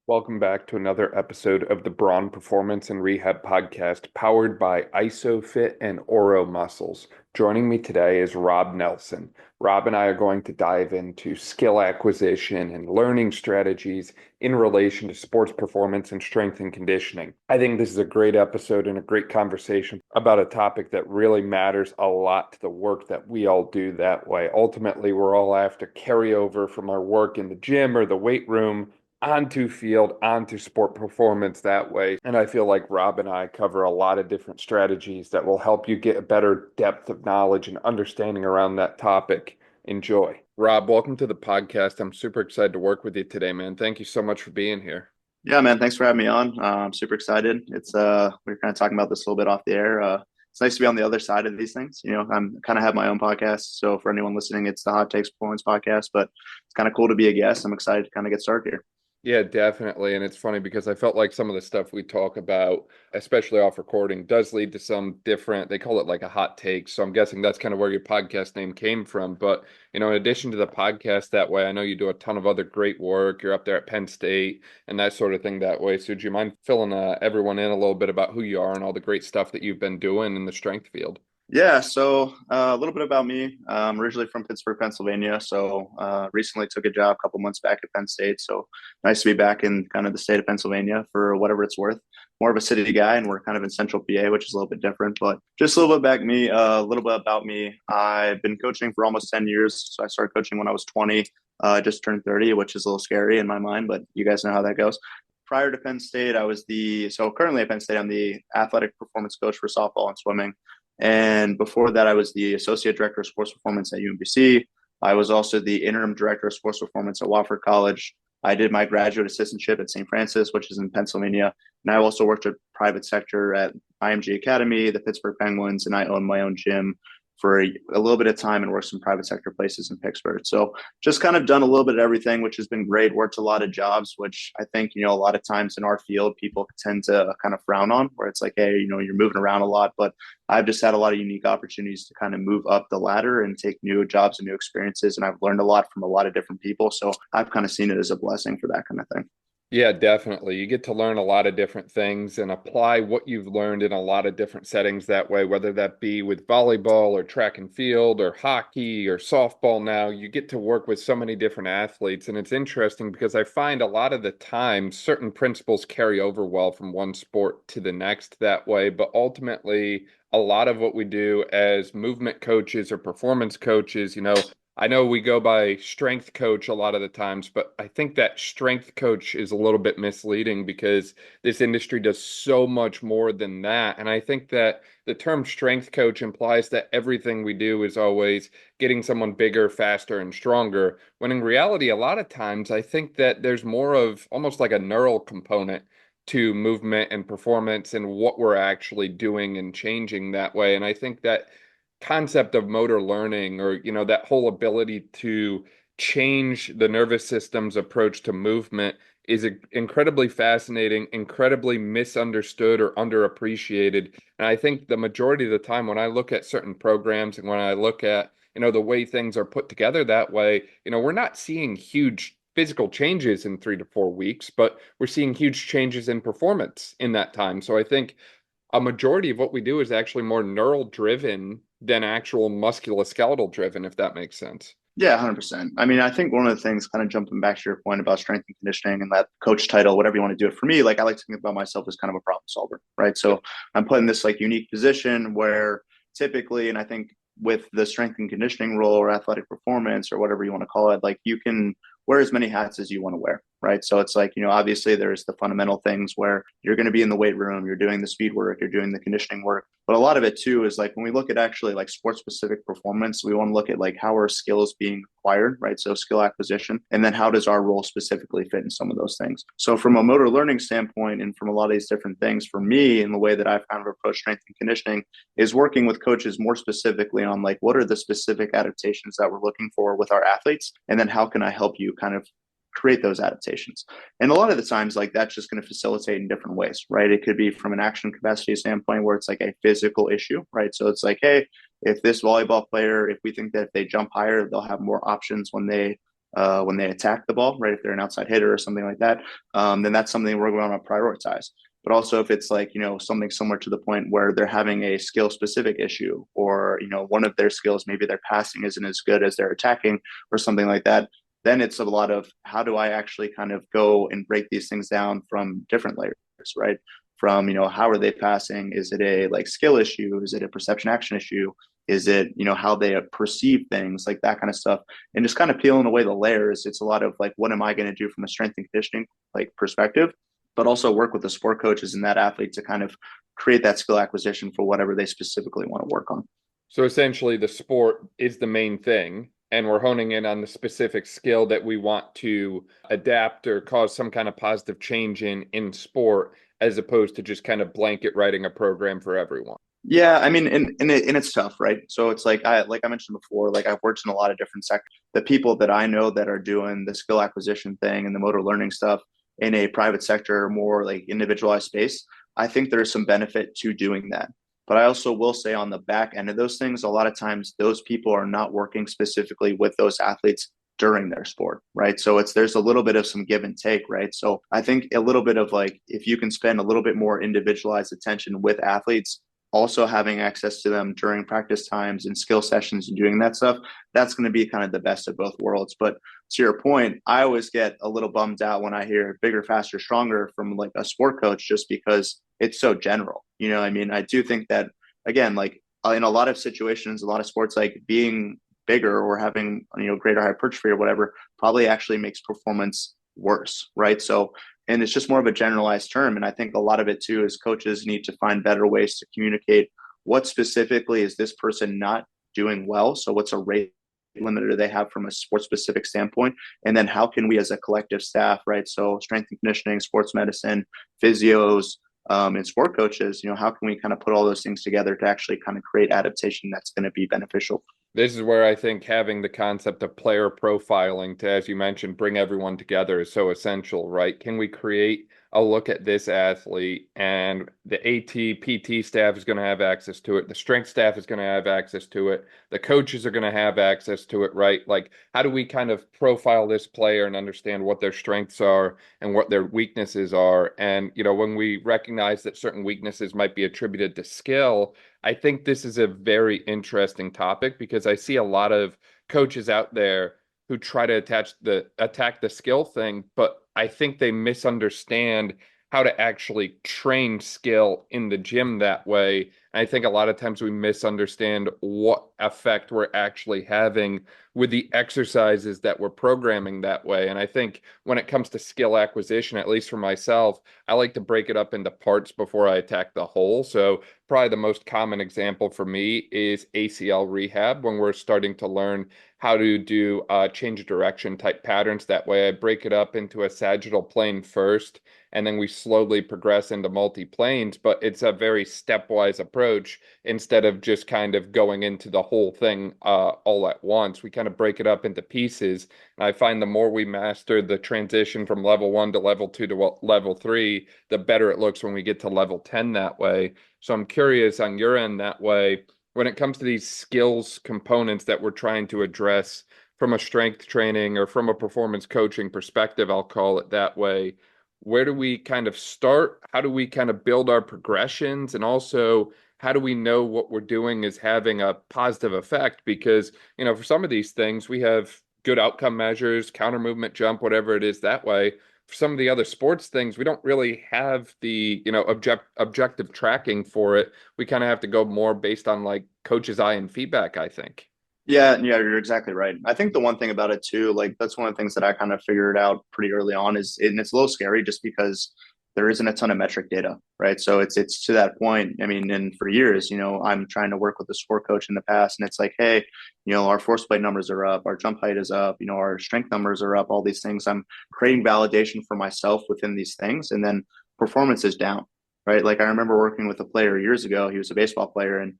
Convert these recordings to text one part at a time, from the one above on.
Welcome back to another episode of the Braun Performance and Rehab Podcast, powered by ISOFIT and Oro Muscles. Joining me today is Rob Nelson. Rob and I are going to dive into skill acquisition and learning strategies in relation to sports performance and strength and conditioning. I think this is a great episode and a great conversation about a topic that really matters a lot to the work that we all do that way. Ultimately, we're all after carryover from our work in the gym or the weight room onto field, onto sport performance that way. And I feel like Rob and I cover a lot of different strategies that will help you get a better depth of knowledge and understanding around that topic. Enjoy. Rob, welcome to the podcast. I'm super excited to work with you today, man. Thank you so much for being here. Yeah, man. Thanks for having me on. I'm super excited. We were kind of talking about this a little bit off the air. It's nice to be on the other side of these things. I'm kind of have my own podcast. So for anyone listening, it's the Hot Takes Performance Podcast, but it's kind of cool to be a guest. I'm excited to kind of get started here. Yeah, definitely. And it's funny because I felt like some of the stuff we talk about, especially off recording, does lead to some different, they call it like a hot take. So I'm guessing that's kind of where your podcast name came from. But, in addition to the podcast that way, I know you do a ton of other great work. You're up there at Penn State and that sort of thing that way. So do you mind filling everyone in a little bit about who you are and all the great stuff that you've been doing in the strength field? Yeah, so a little bit about me. I'm originally from Pittsburgh, Pennsylvania. So recently took a job a couple months back at Penn State. So nice to be back in kind of the state of Pennsylvania for whatever it's worth. More of a city guy, and we're kind of in central PA, which is a little bit different. But just a little bit back me, a little bit about me. I've been coaching for almost 10 years. So I started coaching when I was 20, just turned 30, which is a little scary in my mind, but you guys know how that goes. Prior to Penn State, currently at Penn State, I'm the athletic performance coach for softball and swimming. And before that, I was the associate director of sports performance at UMBC. I was also the interim director of sports performance at Wofford College. I did my graduate assistantship at St. Francis, which is in Pennsylvania. And I also worked at private sector at IMG Academy, the Pittsburgh Penguins, and I own my own gym for a little bit of time and worked some private sector places in Pittsburgh. So just kind of done a little bit of everything, which has been great. Worked a lot of jobs, which I think, a lot of times in our field, people tend to kind of frown on, where it's like, hey, you're moving around a lot. But I've just had a lot of unique opportunities to kind of move up the ladder and take new jobs and new experiences. And I've learned a lot from a lot of different people. So I've kind of seen it as a blessing for that kind of thing. Yeah, definitely. You get to learn a lot of different things and apply what you've learned in a lot of different settings that way, whether that be with volleyball or track and field or hockey or softball now. You get to work with so many different athletes. And it's interesting because I find a lot of the time certain principles carry over well from one sport to the next that way. But ultimately, a lot of what we do as movement coaches or performance coaches, I know we go by strength coach a lot of the times, but I think that strength coach is a little bit misleading because this industry does so much more than that. And I think that the term strength coach implies that everything we do is always getting someone bigger, faster, and stronger. When in reality, a lot of times I think that there's more of almost like a neural component to movement and performance and what we're actually doing and changing that way. And I think that concept of motor learning or that whole ability to change the nervous system's approach to movement is incredibly fascinating, incredibly misunderstood or underappreciated. And I think the majority of the time when I look at certain programs and when I look at the way things are put together that way, we're not seeing huge physical changes in 3 to 4 weeks, but we're seeing huge changes in performance in that time. So I think a majority of what we do is actually more neural driven than actual musculoskeletal driven, if that makes sense. Yeah, 100%. I mean, I think one of the things, kind of jumping back to your point about strength and conditioning and that coach title, whatever you want to do it for me, like I like to think about myself as kind of a problem solver, right? So I'm put in this like unique position where typically, and I think with the strength and conditioning role or athletic performance or whatever you want to call it, like you can wear as many hats as you want to wear, right? So it's like, obviously there's the fundamental things where you're going to be in the weight room, you're doing the speed work, you're doing the conditioning work. But a lot of it too is like when we look at actually like sports specific performance, we want to look at like how are skills being acquired, right? So skill acquisition, and then how does our role specifically fit in some of those things? So from a motor learning standpoint and from a lot of these different things, for me, in the way that I've kind of approached strength and conditioning is working with coaches more specifically on like what are the specific adaptations that we're looking for with our athletes, and then how can I help you kind of create those adaptations. And a lot of the times, like that's just going to facilitate in different ways, right? It could be from an action capacity standpoint where it's like a physical issue, right? So it's like, hey, if this volleyball player, if we think that if they jump higher, they'll have more options when they when they attack the ball, right? If they're an outside hitter or something like that, then that's something we're going to prioritize. But also if it's like, something similar to the point where they're having a skill specific issue, or, one of their skills, maybe their passing isn't as good as their attacking or something like that, then it's a lot of how do I actually kind of go and break these things down from different layers, right? From, how are they passing? Is it a like skill issue? Is it a perception action issue? Is it, how they perceive things, like that kind of stuff? And just kind of peeling away the layers. It's a lot of like, what am I going to do from a strength and conditioning like perspective, but also work with the sport coaches and that athlete to kind of create that skill acquisition for whatever they specifically want to work on. So essentially, the sport is the main thing, and we're honing in on the specific skill that we want to adapt or cause some kind of positive change in sport, as opposed to just kind of blanket writing a program for everyone. Yeah, I mean, and it's tough, right? So it's like I mentioned before, like I've worked in a lot of different sectors. The people that I know that are doing the skill acquisition thing and the motor learning stuff in a private sector, more like individualized space, I think there's some benefit to doing that. But I also will say on the back end of those things, a lot of times those people are not working specifically with those athletes during their sport, right? So there's a little bit of some give and take, right? So I think a little bit of like if you can spend a little bit more individualized attention with athletes, also having access to them during practice times and skill sessions and doing that stuff, that's going to be kind of the best of both worlds. But to your point, I always get a little bummed out when I hear bigger, faster, stronger from like a sport coach, just because it's so general. I mean, I do think that, again, like in a lot of situations, a lot of sports, like being bigger or having, greater hypertrophy or whatever, probably actually makes performance worse, right? So, and it's just more of a generalized term. And I think a lot of it too is coaches need to find better ways to communicate what specifically is this person not doing well. So what's a rate limiter do they have from a sports specific standpoint? And then how can we as a collective staff, right? So strength and conditioning, sports medicine, physios, and sport coaches, how can we kind of put all those things together to actually kind of create adaptation that's going to be beneficial? This is where I think having the concept of player profiling to, as you mentioned, bring everyone together is so essential, right? Can we create a look at this athlete, and the AT, PT staff is going to have access to it. The strength staff is going to have access to it. The coaches are going to have access to it, right? Like, how do we kind of profile this player and understand what their strengths are and what their weaknesses are? And, when we recognize that certain weaknesses might be attributed to skill, I think this is a very interesting topic because I see a lot of coaches out there who try to attack the skill thing, but I think they misunderstand how to actually train skill in the gym that way. And I think a lot of times we misunderstand what effect we're actually having with the exercises that we're programming that way. And I think when it comes to skill acquisition, at least for myself, I like to break it up into parts before I attack the whole. So probably the most common example for me is ACL rehab when we're starting to learn how to do change of direction type patterns. That way I break it up into a sagittal plane first, and then we slowly progress into multi-planes, but it's a very stepwise approach instead of just kind of going into the whole thing all at once. We kind of break it up into pieces. And I find the more we master the transition from level 1 to level 2 to level 3, the better it looks when we get to level 10 that way. So I'm curious on your end that way, when it comes to these skills components that we're trying to address from a strength training or from a performance coaching perspective, I'll call it that way, where do we kind of start? How do we kind of build our progressions? And also, how do we know what we're doing is having a positive effect? Because, for some of these things, we have good outcome measures, counter movement, jump, whatever it is that way. For some of the other sports things, we don't really have the, objective tracking for it. We kind of have to go more based on like coach's eye and feedback, I think. Yeah, you're exactly right. I think the one thing about it too, like that's one of the things that I kind of figured out pretty early on and it's a little scary just because there isn't a ton of metric data, right? So it's to that point. I mean, and for years, I'm trying to work with a sport coach in the past, and it's like, hey, our force plate numbers are up, our jump height is up, our strength numbers are up, all these things. I'm creating validation for myself within these things, and then performance is down. Right. Like I remember working with a player years ago. He was a baseball player and,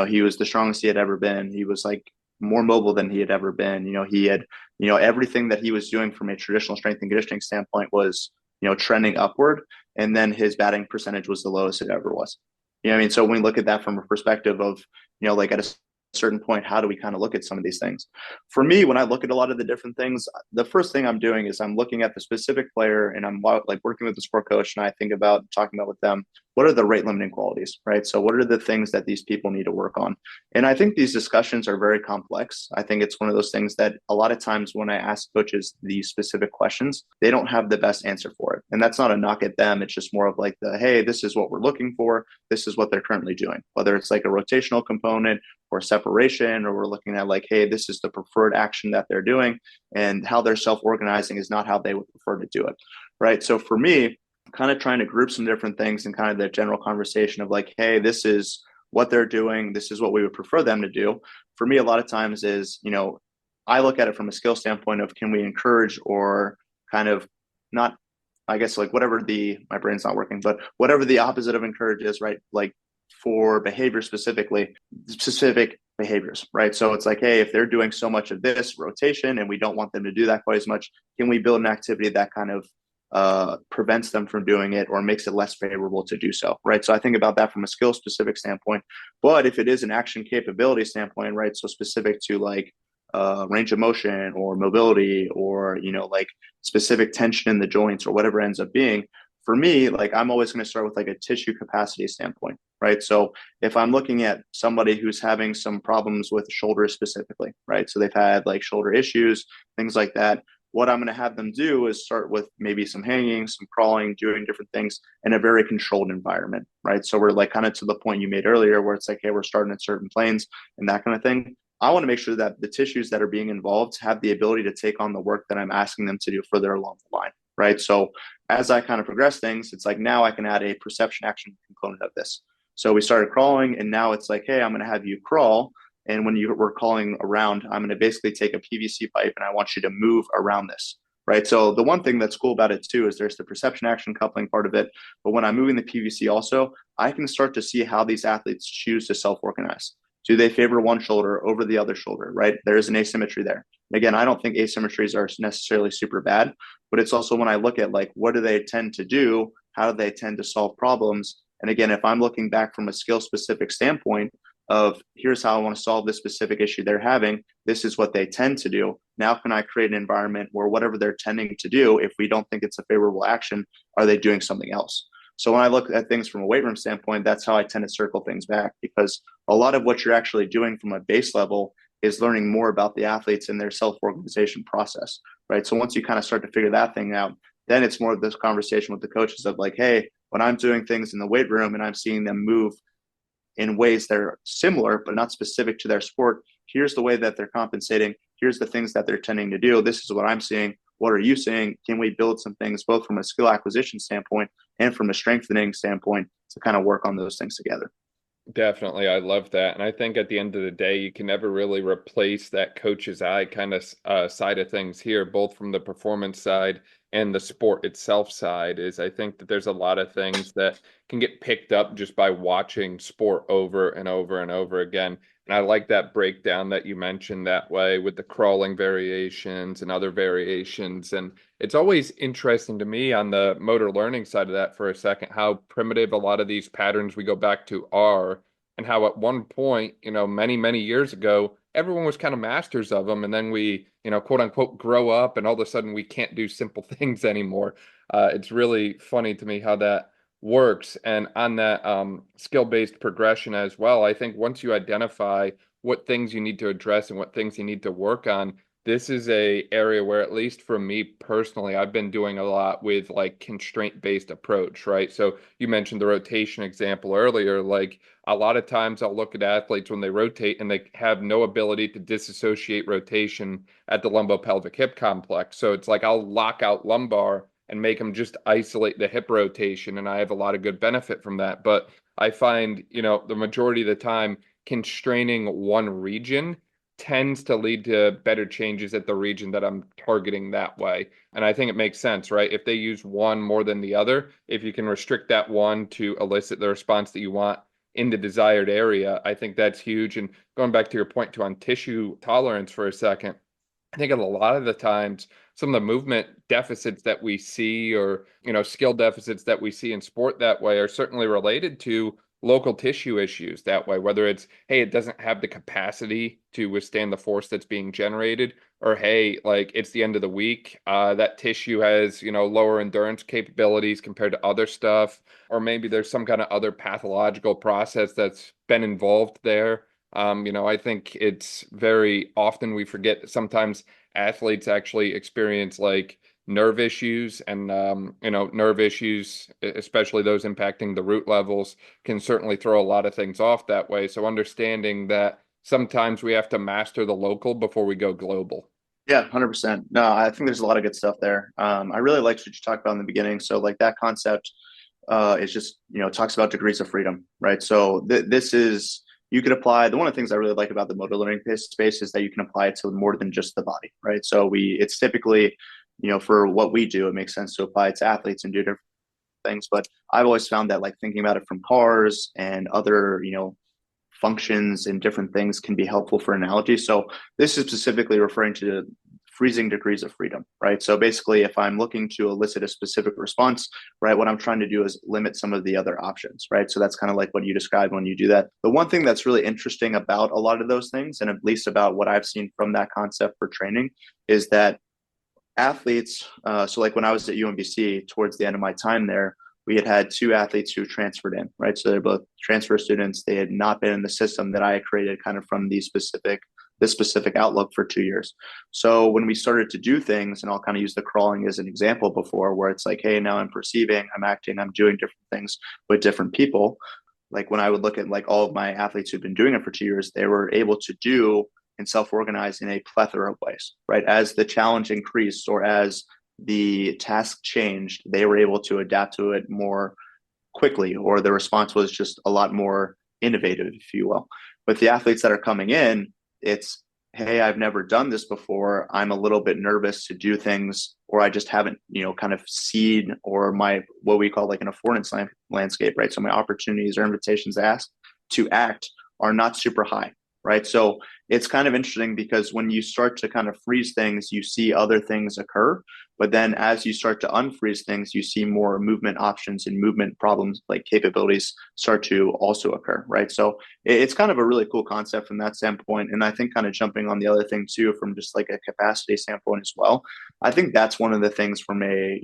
he was the strongest he had ever been. He was like more mobile than he had ever been. He had, everything that he was doing from a traditional strength and conditioning standpoint was, trending upward. And then his batting percentage was the lowest it ever was. I mean? So when we look at that from a perspective of, like at a certain point, how do we kind of look at some of these things? For me, when I look at a lot of the different things, the first thing I'm doing is I'm looking at the specific player and I'm like working with the sport coach and I think about talking about with them, what are the rate limiting qualities, right? So what are the things that these people need to work on? And I think these discussions are very complex. I think it's one of those things that a lot of times when I ask coaches these specific questions, they don't have the best answer for it. And that's not a knock at them. It's just more of like hey, this is what we're looking for. This is what they're currently doing, whether it's like a rotational component or separation, or we're looking at like, hey, this is the preferred action that they're doing, and how they're self-organizing is not how they would prefer to do it, right? So for me, kind of trying to group some different things and kind of the general conversation of like, hey, this is what they're doing, this is what we would prefer them to do. For me, a lot of times is, I look at it from a skill standpoint of can we encourage or kind of not, I guess like whatever my brain's not working, but whatever the opposite of encourage is, right? Like for behavior specifically, specific behaviors, right? So it's like, hey, if they're doing so much of this rotation and we don't want them to do that quite as much, can we build an activity that kind of prevents them from doing it or makes it less favorable to do so, right? So I think about that from a skill specific standpoint. But if it is an action capability standpoint, right? So specific to like range of motion or mobility or, like specific tension in the joints or whatever it ends up being, for me, like I'm always going to start with like a tissue capacity standpoint, right? So if I'm looking at somebody who's having some problems with shoulders specifically, right? So they've had like shoulder issues, things like that. What I'm going to have them do is start with maybe some hanging, some crawling, doing different things in a very controlled environment, right? So we're like kind of to the point you made earlier where it's like, hey, we're starting at certain planes and that kind of thing. I want to make sure that the tissues that are being involved have the ability to take on the work that I'm asking them to do further along the line, right? So as I kind of progress things, it's like now I can add a perception action component of this. So we started crawling and now it's like, hey, I'm going to have you crawl. And when you were crawling around, I'm going to basically take a PVC pipe and I want you to move around this, right? So the one thing that's cool about it too is there's the perception action coupling part of it. But when I'm moving the PVC also, I can start to see how these athletes choose to self-organize. Do they favor one shoulder over the other shoulder, right? There is an asymmetry there. Again, I don't think asymmetries are necessarily super bad, but it's also when I look at like, what do they tend to do? How do they tend to solve problems? And again, if I'm looking back from a skill specific standpoint of here's how I want to solve this specific issue they're having, this is what they tend to do. Now, can I create an environment where whatever they're tending to do, if we don't think it's a favorable action, are they doing something else? So when I look at things from a weight room standpoint, that's how I tend to circle things back, because a lot of what you're actually doing from a base level is learning more about the athletes and their self-organization process, right? So once you kind of start to figure that thing out, then it's more of this conversation with the coaches of like, hey, when I'm doing things in the weight room and I'm seeing them move in ways that are similar but not specific to their sport, here's the way that they're compensating. Here's the things that they're tending to do. This is what I'm seeing. What are you seeing? Can we build some things both from a skill acquisition standpoint and from a strengthening standpoint to kind of work on those things together? Definitely. I love that. And I think at the end of the day, you can never really replace that coach's eye kind of side of things here, both from the performance side and the sport itself side. Is I think that there's a lot of things that can get picked up just by watching sport over and over and over again. And I like that breakdown that you mentioned that way with the crawling variations and other variations. And it's always interesting to me on the motor learning side of that for a second, how primitive a lot of these patterns we go back to are, and how at one point, many, many years ago, everyone was kind of masters of them. And then we, quote unquote, grow up and all of a sudden we can't do simple things anymore. It's really funny to me how that works. And on that skill-based progression as well, I think once you identify what things you need to address and what things you need to work on, this is a area where, at least for me personally, I've been doing a lot with like constraint-based approach, right? So you mentioned the rotation example earlier. Like a lot of times I'll look at athletes when they rotate and they have no ability to disassociate rotation at the lumbopelvic hip complex. So it's like I'll lock out lumbar and make them just isolate the hip rotation. And I have a lot of good benefit from that. But I find, the majority of the time, constraining one region tends to lead to better changes at the region that I'm targeting that way. And I think it makes sense, right? If they use one more than the other, if you can restrict that one to elicit the response that you want in the desired area, I think that's huge. And going back to your point too on tissue tolerance for a second, I think a lot of the times, some of the movement deficits that we see or, skill deficits that we see in sport that way are certainly related to local tissue issues that way, whether it's, hey, it doesn't have the capacity to withstand the force that's being generated, or hey, like it's the end of the week, that tissue has, lower endurance capabilities compared to other stuff, or maybe there's some kind of other pathological process that's been involved there. I think it's very often we forget that sometimes athletes actually experience like nerve issues and nerve issues, especially those impacting the root levels, can certainly throw a lot of things off that way. So understanding that sometimes we have to master the local before we go global. Yeah, 100%. No, I think there's a lot of good stuff there. I really liked what you talked about in the beginning. So like that concept is just, talks about degrees of freedom, right? So this is, you could apply, the one of the things I really like about the motor learning space is that you can apply it to more than just the body, right? So it's typically, for what we do, it makes sense to apply it to athletes and do different things. But I've always found that like thinking about it from cars and other, functions and different things can be helpful for analogy. So this is specifically referring to freezing degrees of freedom, right? So basically, if I'm looking to elicit a specific response, right, what I'm trying to do is limit some of the other options, right? So that's kind of like what you described when you do that. The one thing that's really interesting about a lot of those things, and at least about what I've seen from that concept for training, is that athletes, so like when I was at UMBC towards the end of my time there, we had two athletes who transferred in, right? So they're both transfer students. They had not been in the system that I had created kind of from this specific outlook for 2 years. So when we started to do things, and I'll kind of use the crawling as an example before, where it's like, hey, now I'm perceiving, I'm acting, I'm doing different things with different people. Like when I would look at like all of my athletes who've been doing it for 2 years, they were able to do and self-organize in a plethora of ways, right? As the challenge increased or as the task changed, they were able to adapt to it more quickly, or the response was just a lot more innovative, if you will. With the athletes that are coming in, it's, hey, I've never done this before. I'm a little bit nervous to do things, or I just haven't, kind of seen, or my, what we call like an affordance landscape, right? So my opportunities or invitations asked to act are not super high, right? So it's kind of interesting because when you start to kind of freeze things, you see other things occur. But then as you start to unfreeze things, you see more movement options and movement problems like capabilities start to also occur, right? So it's kind of a really cool concept from that standpoint. And I think kind of jumping on the other thing too, from just like a capacity standpoint as well, I think that's one of the things from a,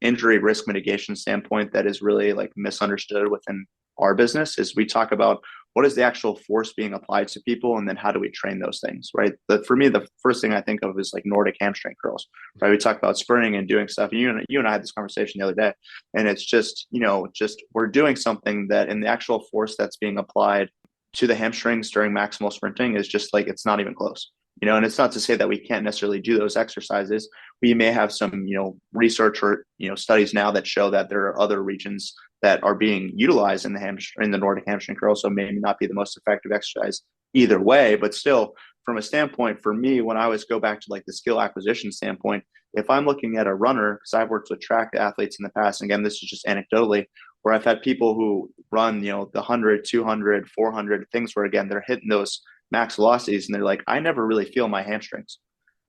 injury risk mitigation standpoint that is really like misunderstood within our business is we talk about what is the actual force being applied to people, and then how do we train those things, right? For me, the first thing I think of is like Nordic hamstring curls, right? We talk about sprinting and doing stuff, and you and I had this conversation the other day, and it's just, just we're doing something that in the actual force that's being applied to the hamstrings during maximal sprinting is just like, it's not even close. And it's not to say that we can't necessarily do those exercises. We may have some, research or, studies now that show that there are other regions that are being utilized in the Nordic hamstring curl. So maybe not be the most effective exercise either way, but still from a standpoint for me, when I always go back to like the skill acquisition standpoint, if I'm looking at a runner, because I've worked with track athletes in the past, and again, this is just anecdotally, where I've had people who run, the 100, 200, 400 things where again, they're hitting those max velocities and they're like, I never really feel my hamstrings.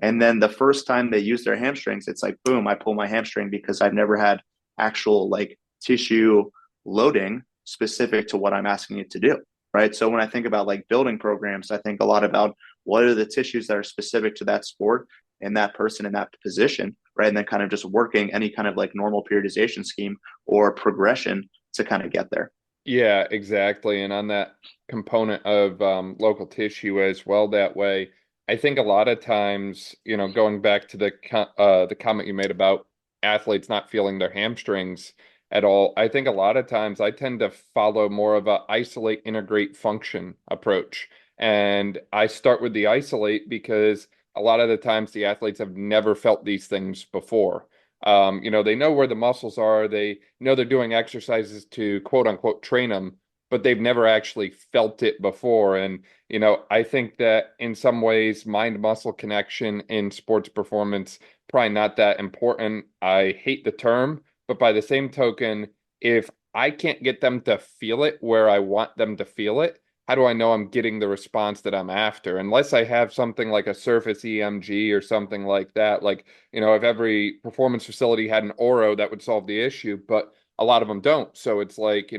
And then the first time they use their hamstrings, it's like, boom, I pull my hamstring because I've never had actual like tissue loading specific to what I'm asking it to do. Right. So when I think about like building programs, I think a lot about what are the tissues that are specific to that sport and that person in that position. Right. And then kind of just working any kind of like normal periodization scheme or progression to kind of get there. Yeah, exactly. And on that component of local tissue as well, that way, I think a lot of times, going back to the comment you made about athletes not feeling their hamstrings at all, I think a lot of times I tend to follow more of a isolate, integrate, function approach. And I start with the isolate because a lot of the times the athletes have never felt these things before. They know where the muscles are. They know they're doing exercises to quote unquote train them, but they've never actually felt it before. And, I think that in some ways, mind muscle connection in sports performance, probably not that important. I hate the term, but by the same token, if I can't get them to feel it where I want them to feel it, how do I know I'm getting the response that I'm after? Unless I have something like a surface EMG or something like that, like, if every performance facility had an Oro, that would solve the issue, but a lot of them don't. So it's like,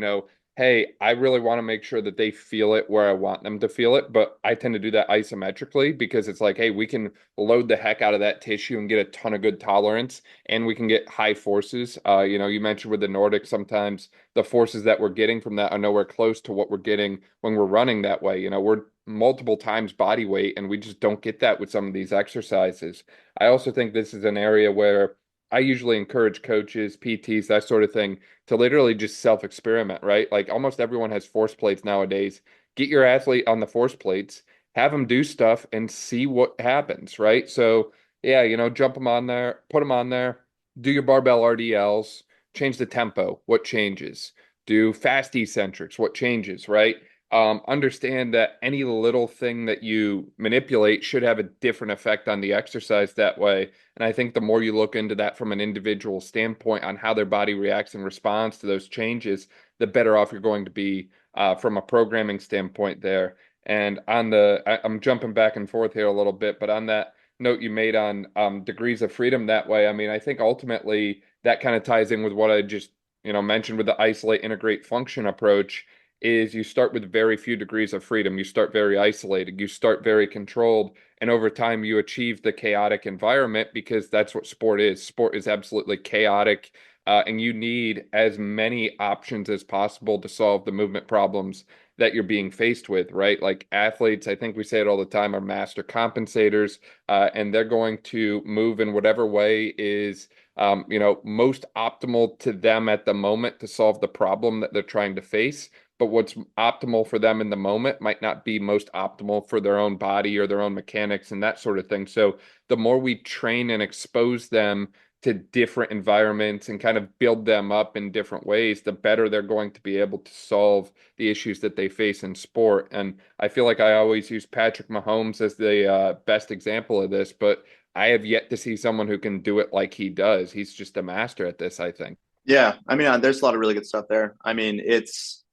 hey, I really want to make sure that they feel it where I want them to feel it, but I tend to do that isometrically because it's like, hey, we can load the heck out of that tissue and get a ton of good tolerance, and we can get high forces. You mentioned with the Nordic, sometimes the forces that we're getting from that are nowhere close to what we're getting when we're running that way. We're multiple times body weight, and we just don't get that with some of these exercises. I also think this is an area where I usually encourage coaches, PTs, that sort of thing to literally just self-experiment, right? Like almost everyone has force plates nowadays. Get your athlete on the force plates, have them do stuff and see what happens, right? So, yeah, jump them on there, put them on there, do your barbell RDLs, change the tempo, what changes? Do fast eccentrics, what changes, right? Understand that any little thing that you manipulate should have a different effect on the exercise that way. And I think the more you look into that from an individual standpoint on how their body reacts and responds to those changes, the better off you're going to be from a programming standpoint there. And I'm jumping back and forth here a little bit, but on that note you made on degrees of freedom that way, I mean, I think ultimately that kind of ties in with what I just, mentioned with the isolate, integrate, function approach is you start with very few degrees of freedom. You start very isolated. You start very controlled. And over time, you achieve the chaotic environment because that's what sport is. Sport is absolutely chaotic. And you need as many options as possible to solve the movement problems that you're being faced with, right? Like athletes, I think we say it all the time, are master compensators, and they're going to move in whatever way is most optimal to them at the moment to solve the problem that they're trying to face. But what's optimal for them in the moment might not be most optimal for their own body or their own mechanics and that sort of thing. So the more we train and expose them to different environments and kind of build them up in different ways, the better they're going to be able to solve the issues that they face in sport. And I feel like I always use Patrick Mahomes as the best example of this, but I have yet to see someone who can do it like he does. He's just a master at this, I think. Yeah, I mean, there's a lot of really good stuff there. I mean, it's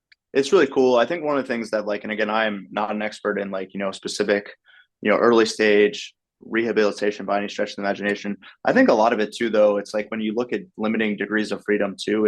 really cool. I think one of the things that like, and again, I'm not an expert in like, specific, early stage rehabilitation by any stretch of the imagination. I think a lot of it too, though, it's like when you look at limiting degrees of freedom too,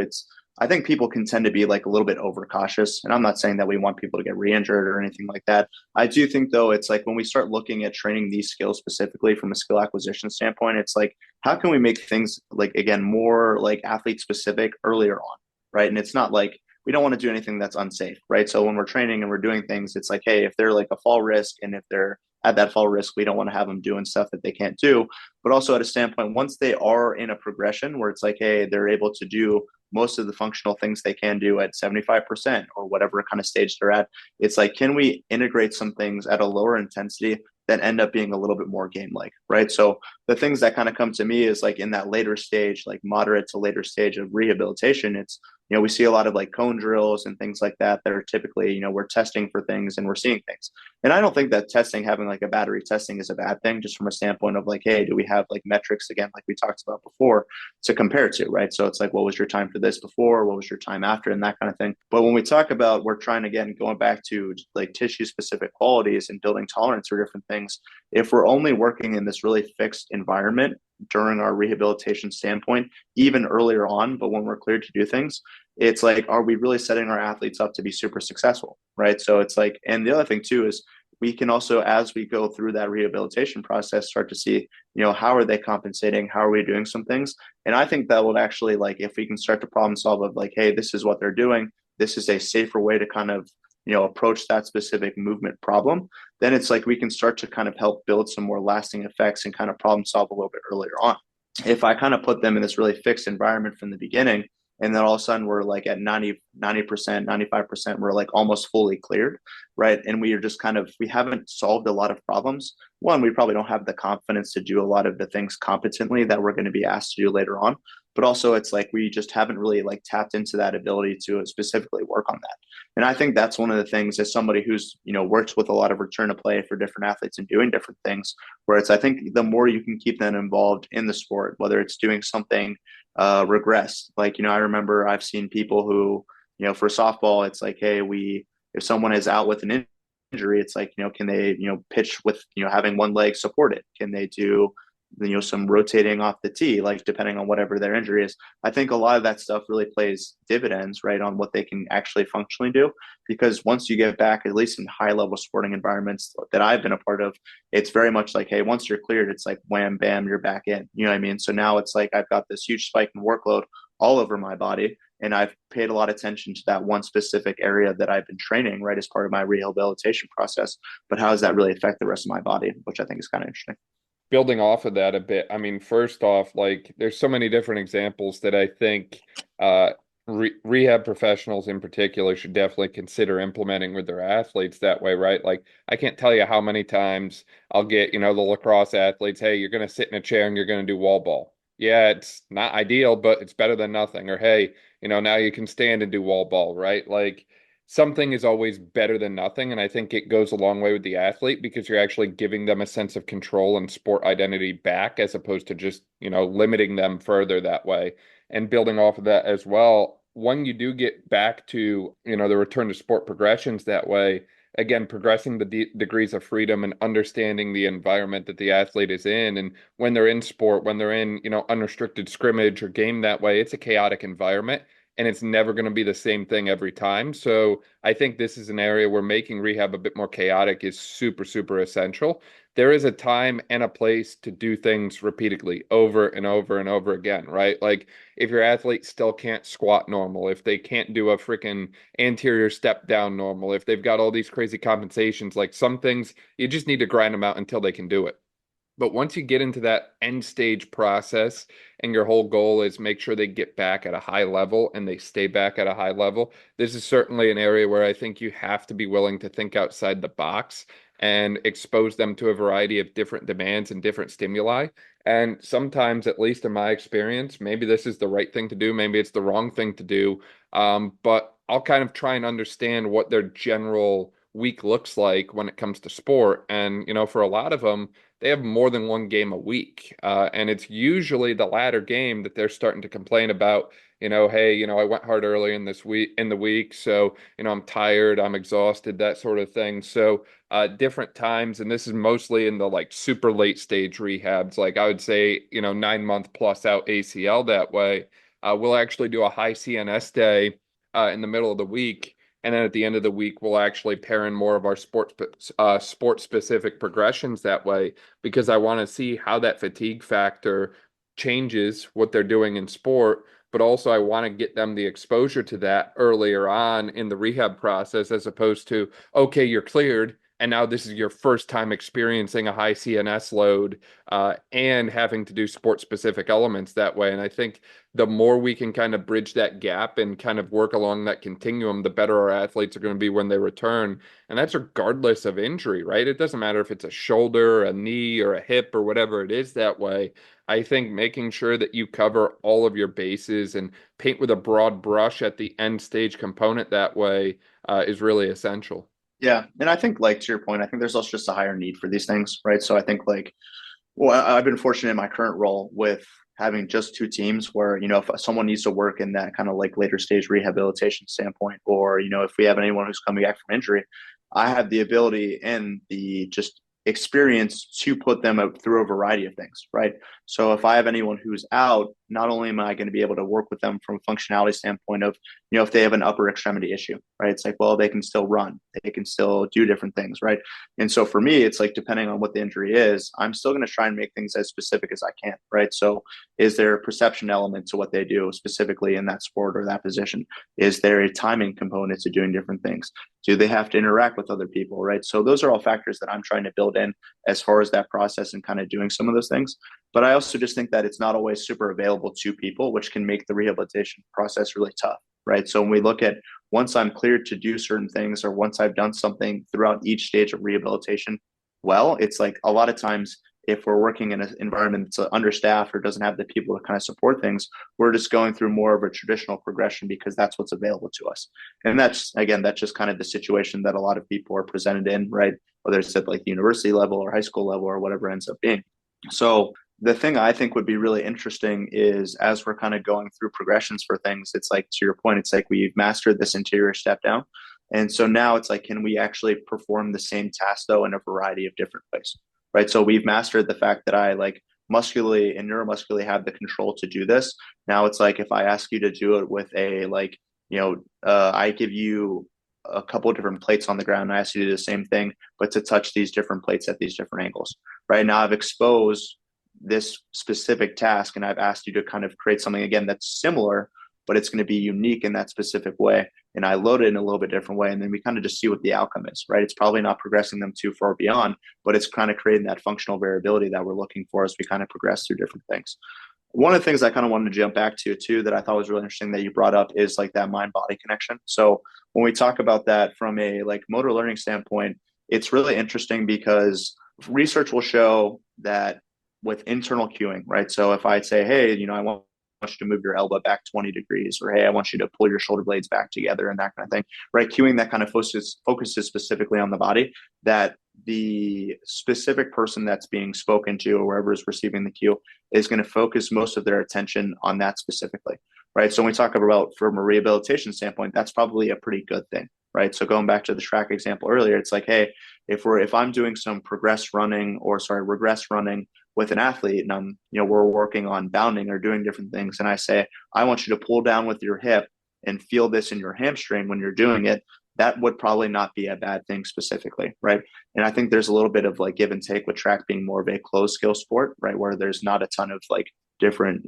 I think people can tend to be like a little bit overcautious. And I'm not saying that we want people to get re-injured or anything like that. I do think though, it's like when we start looking at training these skills specifically from a skill acquisition standpoint, it's like, how can we make things like, again, more like athlete specific earlier on? Right. And it's not like, we don't want to do anything that's unsafe, right? So when we're training and we're doing things, it's like, hey, if they're like a fall risk and if they're at that fall risk, we don't want to have them doing stuff that they can't do. But also at a standpoint, once they are in a progression where it's like, hey, they're able to do most of the functional things they can do at 75% or whatever kind of stage they're at, it's like, can we integrate some things at a lower intensity that end up being a little bit more game like, right? So the things that kind of come to me is like in that later stage, like moderate to later stage of rehabilitation, it's, we see a lot of like cone drills and things like that that are typically, we're testing for things and we're seeing things. And I don't think that testing, having like a battery testing is a bad thing, just from a standpoint of like, hey, do we have like metrics again, like we talked about before, to compare to, right? So it's like, what was your time for this before? What was your time after? And that kind of thing. But when we talk about, we're trying, again, going back to like tissue specific qualities and building tolerance for different things, if we're only working in this really fixed environment during our rehabilitation standpoint, even earlier on, but when we're cleared to do things, it's like, are we really setting our athletes up to be super successful, right? So it's like, and the other thing too is we can also, as we go through that rehabilitation process, start to see, how are they compensating? How are we doing some things? And I think that would actually, like, if we can start to problem solve of like, hey, this is what they're doing, this is a safer way to kind of, approach that specific movement problem, then it's like we can start to kind of help build some more lasting effects and kind of problem solve a little bit earlier on. If I kind of put them in this really fixed environment from the beginning, and then all of a sudden we're like at 90%, 95%, we're like almost fully cleared, right? And we are just kind of, we haven't solved a lot of problems. One, we probably don't have the confidence to do a lot of the things competently that we're going to be asked to do later on. But also it's like we just haven't really like tapped into that ability to specifically work on that. And I think that's one of the things, as somebody who's, worked with a lot of return to play for different athletes and doing different things, where it's, I think the more you can keep them involved in the sport, whether it's doing something regress. Like, I remember I've seen people who, for softball, it's like, hey, if someone is out with an injury, it's like, can they, pitch with, having one leg supported? Can they do, some rotating off the tee, like depending on whatever their injury is. I think a lot of that stuff really plays dividends, right, on what they can actually functionally do. Because once you get back, at least in high level sporting environments that I've been a part of, it's very much like, hey, once you're cleared, it's like wham, bam, you're back in. You know what I mean? So now it's like I've got this huge spike in workload all over my body. And I've paid a lot of attention to that one specific area that I've been training, right, as part of my rehabilitation process. But how does that really affect the rest of my body, which I think is kind of interesting. Building off of that a bit, I mean, first off, like there's so many different examples that I think rehab professionals in particular should definitely consider implementing with their athletes that way, right? Like I can't tell you how many times I'll get, the lacrosse athletes, hey, you're going to sit in a chair and you're going to do wall ball. Yeah, it's not ideal, but it's better than nothing. Or hey, now you can stand and do wall ball, right? Like something is always better than nothing. And I think it goes a long way with the athlete because you're actually giving them a sense of control and sport identity back as opposed to just, limiting them further that way. And building off of that as well, when you do get back to, the return to sport progressions that way, again, progressing the degrees of freedom and understanding the environment that the athlete is in. And when they're in sport, when they're in, unrestricted scrimmage or game that way, it's a chaotic environment and it's never going to be the same thing every time. So I think this is an area where making rehab a bit more chaotic is super, super essential. There is a time and a place to do things repeatedly over and over and over again, right? Like if your athlete still can't squat normal, if they can't do a freaking anterior step down normal, if they've got all these crazy compensations, like some things you just need to grind them out until they can do it. But once you get into that end stage process and your whole goal is make sure they get back at a high level and they stay back at a high level, this is certainly an area where I think you have to be willing to think outside the box and expose them to a variety of different demands and different stimuli. And sometimes, at least in my experience, maybe this is the right thing to do, maybe it's the wrong thing to do. But I'll kind of try and understand what their general week looks like when it comes to sport. And, for a lot of them, they have more than one game a week. And it's usually the latter game that they're starting to complain about, hey, I went hard early in the week. So, I'm tired, I'm exhausted, that sort of thing. So, different times, and this is mostly in the like super late stage rehabs, like I would say, 9 month plus out ACL that way. We'll actually do a high CNS day in the middle of the week. And then at the end of the week, we'll actually pair in more of our sport specific progressions that way because I want to see how that fatigue factor changes what they're doing in sport. But also, I want to get them the exposure to that earlier on in the rehab process as opposed to, okay, you're cleared. And now this is your first time experiencing a high CNS load and having to do sport specific elements that way. And I think the more we can kind of bridge that gap and kind of work along that continuum, the better our athletes are going to be when they return. And that's regardless of injury, right? It doesn't matter if it's a shoulder, a knee, or a hip, or whatever it is that way. I think making sure that you cover all of your bases and paint with a broad brush at the end stage component that way is really essential. Yeah. And I think, like, to your point, I think there's also just a higher need for these things, right? So I think, like, well, I've been fortunate in my current role with having just two teams where, if someone needs to work in that kind of like later stage rehabilitation standpoint, or, if we have anyone who's coming back from injury, I have the ability and the just experience to put them through a variety of things, right? So if I have anyone who's out, not only am I going to be able to work with them from a functionality standpoint of, if they have an upper extremity issue, right? It's like, well, they can still run, they can still do different things, right? And so for me, it's like, depending on what the injury is, I'm still going to try and make things as specific as I can, right? So is there a perception element to what they do specifically in that sport or that position? Is there a timing component to doing different things? Do they have to interact with other people, right? So those are all factors that I'm trying to build in as far as that process and kind of doing some of those things. But I also just think that it's not always super available to people, which can make the rehabilitation process really tough, right? So when we look at once I'm cleared to do certain things or once I've done something throughout each stage of rehabilitation, well, it's like a lot of times if we're working in an environment that's understaffed or doesn't have the people to kind of support things, we're just going through more of a traditional progression because that's what's available to us. And that's, again, that's just kind of the situation that a lot of people are presented in, right? Whether it's at like the university level or high school level or whatever it ends up being. So the thing I think would be really interesting is as we're kind of going through progressions for things, it's like, to your point, it's like we've mastered this interior step down. And so now it's like, can we actually perform the same task though in a variety of different ways? Right. So we've mastered the fact that I like muscularly and neuromuscularly have the control to do this. Now it's like if I ask you to do it with a like, I give you a couple of different plates on the ground and I ask you to do the same thing, but to touch these different plates at these different angles. Right now I've exposed this specific task and I've asked you to kind of create something again that's similar, but it's going to be unique in that specific way. And I load it in a little bit different way. And then we kind of just see what the outcome is, right? It's probably not progressing them too far beyond, but it's kind of creating that functional variability that we're looking for as we kind of progress through different things. One of the things I kind of wanted to jump back to too that I thought was really interesting that you brought up is like that mind body connection. So when we talk about that from a like motor learning standpoint, it's really interesting because research will show that with internal cueing, right? So if I say, hey, I want you to move your elbow back 20 degrees, or hey, I want you to pull your shoulder blades back together and that kind of thing, right? Cueing that kind of focuses specifically on the body, that the specific person that's being spoken to or whoever is receiving the cue is going to focus most of their attention on that specifically, right? So when we talk about from a rehabilitation standpoint, that's probably a pretty good thing, right? So going back to the track example earlier, it's like, hey, if I'm doing some regress running with an athlete and we're working on bounding or doing different things, and I say, I want you to pull down with your hip and feel this in your hamstring when you're doing it, that would probably not be a bad thing specifically, right? And I think there's a little bit of like give and take with track being more of a closed skill sport, right? Where there's not a ton of like different,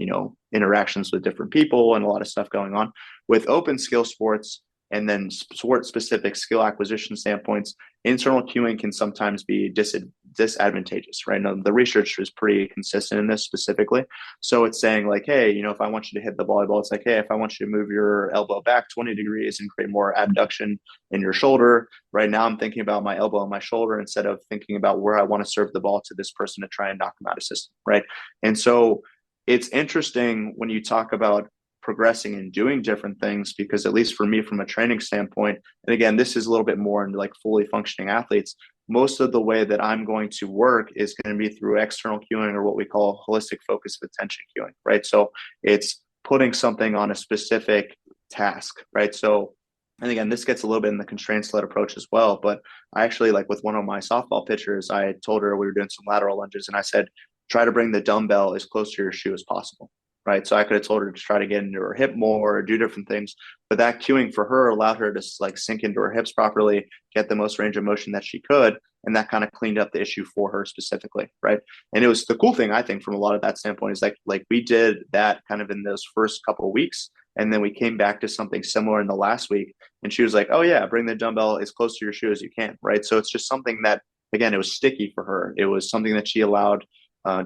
interactions with different people and a lot of stuff going on. With open skill sports and then sport specific skill acquisition standpoints, internal cueing can sometimes be disadvantageous, right? Now, the research is pretty consistent in this specifically. So it's saying like, hey, if I want you to hit the volleyball, it's like, hey, if I want you to move your elbow back 20 degrees and create more abduction in your shoulder, right now I'm thinking about my elbow and my shoulder instead of thinking about where I want to serve the ball to this person to try and knock them out of system, right? And so it's interesting when you talk about progressing and doing different things, because at least for me from a training standpoint, and again this is a little bit more into like fully functioning athletes, most of the way that I'm going to work is going to be through external cueing, or what we call holistic focus of attention cueing, right? So it's putting something on a specific task, right? So, and again, this gets a little bit in the constraints-led approach as well, but I actually, like with one of my softball pitchers, I told her we were doing some lateral lunges and I said, try to bring the dumbbell as close to your shoe as possible, right? So I could have told her to try to get into her hip more or do different things, but that cueing for her allowed her to like sink into her hips properly, get the most range of motion that she could, and that kind of cleaned up the issue for her specifically, right? And it was the cool thing I think from a lot of that standpoint is like we did that kind of in those first couple of weeks, and then we came back to something similar in the last week, and she was like, "Oh yeah, bring the dumbbell as close to your shoe as you can," right? So it's just something that again it was sticky for her. It was something that she allowed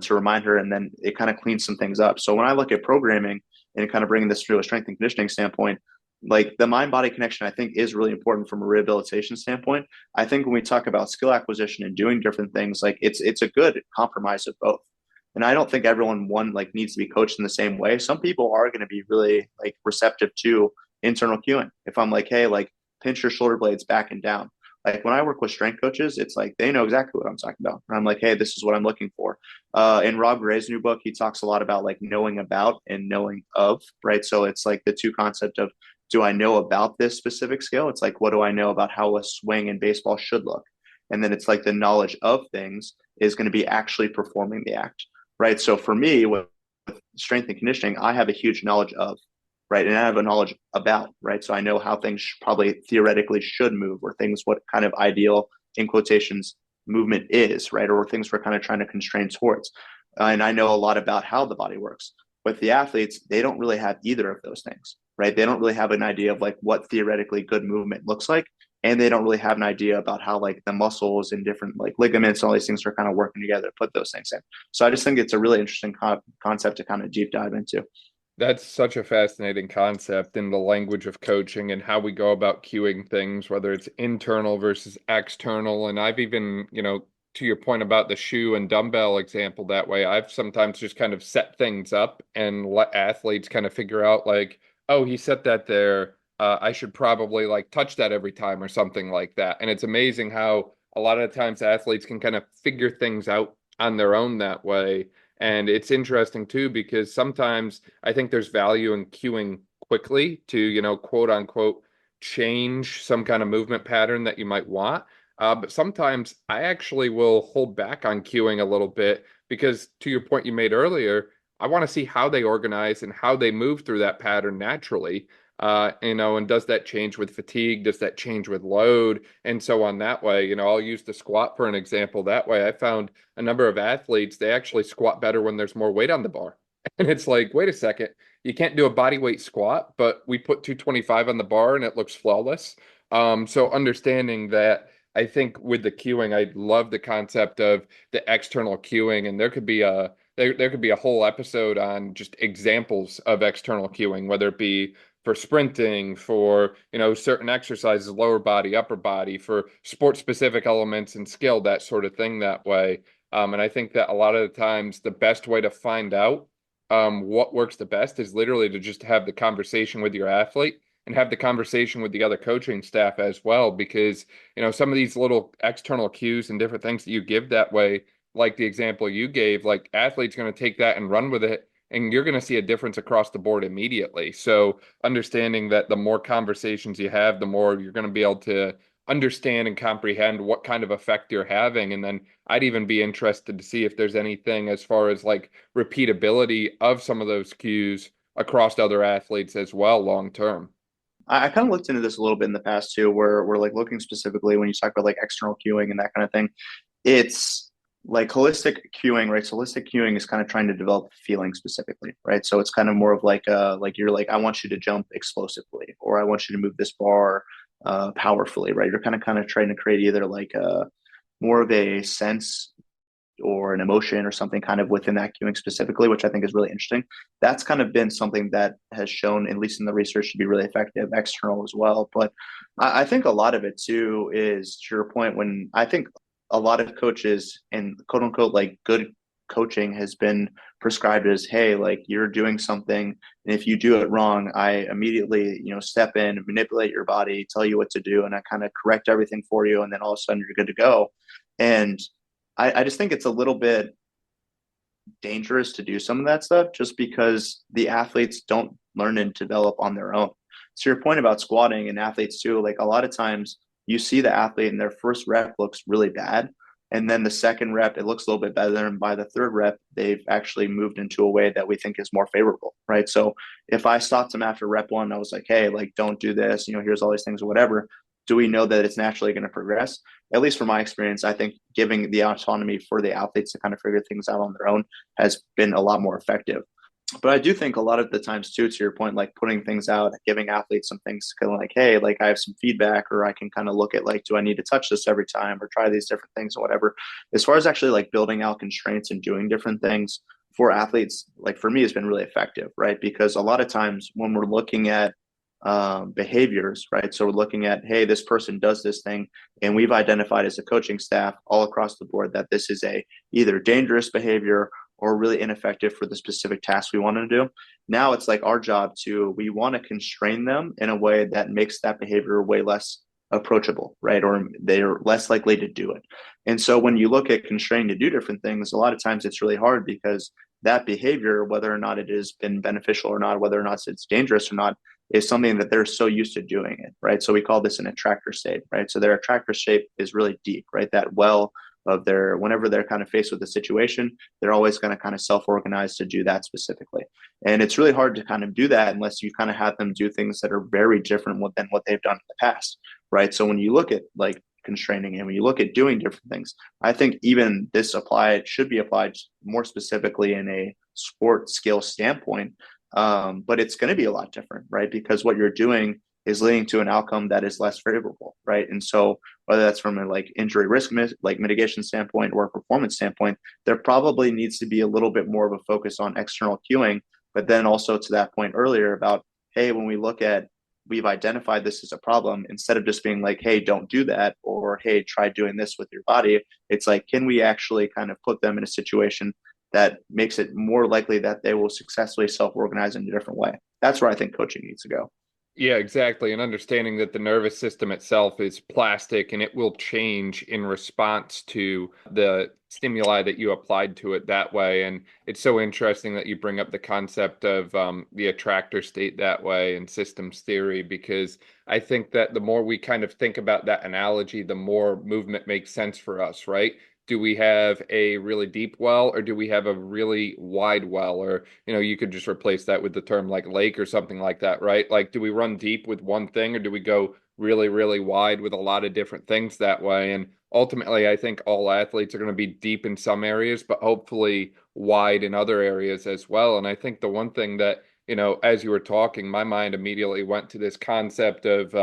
to remind her, and then it kind of cleans some things up. So when I look at programming and kind of bringing this to a strength and conditioning standpoint, like the mind body connection, I think is really important from a rehabilitation standpoint. I think when we talk about skill acquisition and doing different things, like it's a good compromise of both. And I don't think everyone like needs to be coached in the same way. Some people are going to be really like receptive to internal cueing. If I'm like, hey, like pinch your shoulder blades back and down. Like when I work with strength coaches, it's like they know exactly what I'm talking about. And I'm like, hey, this is what I'm looking for. In Rob Gray's new book, he talks a lot about like knowing about and knowing of, right? So it's like the two concept of, do I know about this specific skill? It's like, what do I know about how a swing in baseball should look? And then it's like the knowledge of things is going to be actually performing the act, right? So for me, with strength and conditioning, I have a huge knowledge of, right? And I have a knowledge about, right? So I know how things probably theoretically should move, or things, what kind of ideal, in quotations, movement is, right? Or things we're kind of trying to constrain towards. And I know a lot about how the body works. With the athletes, they don't really have either of those things, right? They don't really have an idea of like what theoretically good movement looks like. And they don't really have an idea about how like the muscles and different like ligaments, all these things are kind of working together to put those things in. So I just think it's a really interesting concept to kind of deep dive into. That's such a fascinating concept in the language of coaching and how we go about cueing things, whether it's internal versus external. And I've even, to your point about the shoe and dumbbell example that way, I've sometimes just kind of set things up and let athletes kind of figure out like, oh, he set that there. I should probably like touch that every time or something like that. And it's amazing how a lot of times athletes can kind of figure things out on their own that way. And it's interesting too, because sometimes I think there's value in cueing quickly to, quote unquote, change some kind of movement pattern that you might want. But sometimes I actually will hold back on cueing a little bit because, to your point you made earlier, I want to see how they organize and how they move through that pattern naturally. And does that change with fatigue? Does that change with load? And so on that way, I'll use the squat for an example. That way, I found a number of athletes, they actually squat better when there's more weight on the bar. And it's like, wait a second, you can't do a body weight squat, but we put 225 on the bar and it looks flawless. So understanding that, I think with the cueing, I love the concept of the external cueing, and there could be a whole episode on just examples of external cueing, whether it be for sprinting, for certain exercises, lower body, upper body, for sport specific elements and skill, that sort of thing that way. And I think that a lot of the times the best way to find out what works the best is literally to just have the conversation with your athlete and have the conversation with the other coaching staff as well, because some of these little external cues and different things that you give that way, like the example you gave, like athletes going to take that and run with it, and you're going to see a difference across the board immediately. So understanding that the more conversations you have, the more you're going to be able to understand and comprehend what kind of effect you're having. And then I'd even be interested to see if there's anything as far as like repeatability of some of those cues across other athletes as well long term. I kind of looked into this a little bit in the past too, where we're like looking specifically when you talk about like external cueing and that kind of thing. It's like holistic cueing, right? So holistic cueing is kind of trying to develop feeling specifically, right? So it's kind of more of like you're like, I want you to jump explosively, or I want you to move this bar powerfully, right? You're kind of trying to create either like a more of a sense or an emotion or something kind of within that cueing specifically, which I think is really interesting. That's kind of been something that has shown, at least in the research, to be really effective external as well. But I think a lot of it too is to your point, when I think a lot of coaches and quote unquote like good coaching has been prescribed as, hey, like you're doing something, and if you do it wrong, I immediately step in, manipulate your body, tell you what to do, and I kind of correct everything for you, and then all of a sudden you're good to go. And I just think it's a little bit dangerous to do some of that stuff just because the athletes don't learn and develop on their own. So your point about squatting and athletes too, like a lot of times you see the athlete and their first rep looks really bad. And then the second rep, it looks a little bit better. And by the third rep, they've actually moved into a way that we think is more favorable, right? So if I stopped them after rep one, I was like, hey, like, don't do this, here's all these things or whatever. Do we know that it's naturally going to progress? At least from my experience, I think giving the autonomy for the athletes to kind of figure things out on their own has been a lot more effective. But I do think a lot of the times too, to your point, like putting things out, giving athletes some things kind of like, hey, like I have some feedback, or I can kind of look at like, do I need to touch this every time or try these different things or whatever. As far as actually like building out constraints and doing different things for athletes, like for me, has been really effective, right? Because a lot of times when we're looking at behaviors, right? So we're looking at, hey, this person does this thing, and we've identified as a coaching staff all across the board that this is a either dangerous behavior or really ineffective for the specific task we want to do. Now it's like our job we want to constrain them in a way that makes that behavior way less approachable, right? Or they're less likely to do it. And so when you look at constraining to do different things, a lot of times it's really hard because that behavior, whether or not it has been beneficial or not, whether or not it's dangerous or not, is something that they're so used to doing it, right? So we call this an attractor state, right? So their attractor state is really deep, right? That well of whenever they're kind of faced with a situation, they're always going to kind of self-organize to do that specifically. And it's really hard to kind of do that unless you kind of have them do things that are very different than what they've done in the past, right? So when you look at like constraining and when you look at doing different things, I think even this should be applied more specifically in a sport skill standpoint. But it's going to be a lot different, right? Because what you're doing is leading to an outcome that is less favorable, right? And so whether that's from a like injury risk like mitigation standpoint or a performance standpoint, there probably needs to be a little bit more of a focus on external cueing. But then also to that point earlier about, hey, when we've identified this as a problem, instead of just being like, hey, don't do that, or hey, try doing this with your body, it's like, can we actually kind of put them in a situation that makes it more likely that they will successfully self-organize in a different way? That's where I think coaching needs to go. Yeah, exactly. And understanding that the nervous system itself is plastic and it will change in response to the stimuli that you applied to it that way. And it's so interesting that you bring up the concept of the attractor state that way and systems theory, because I think that the more we kind of think about that analogy, the more movement makes sense for us, right? Do we have a really deep well or do we have a really wide well? Or, you could just replace that with the term like lake or something like that, right? Like, do we run deep with one thing or do we go really, really wide with a lot of different things that way? And ultimately, I think all athletes are going to be deep in some areas, but hopefully wide in other areas as well. And I think the one thing that, as you were talking, my mind immediately went to this concept of,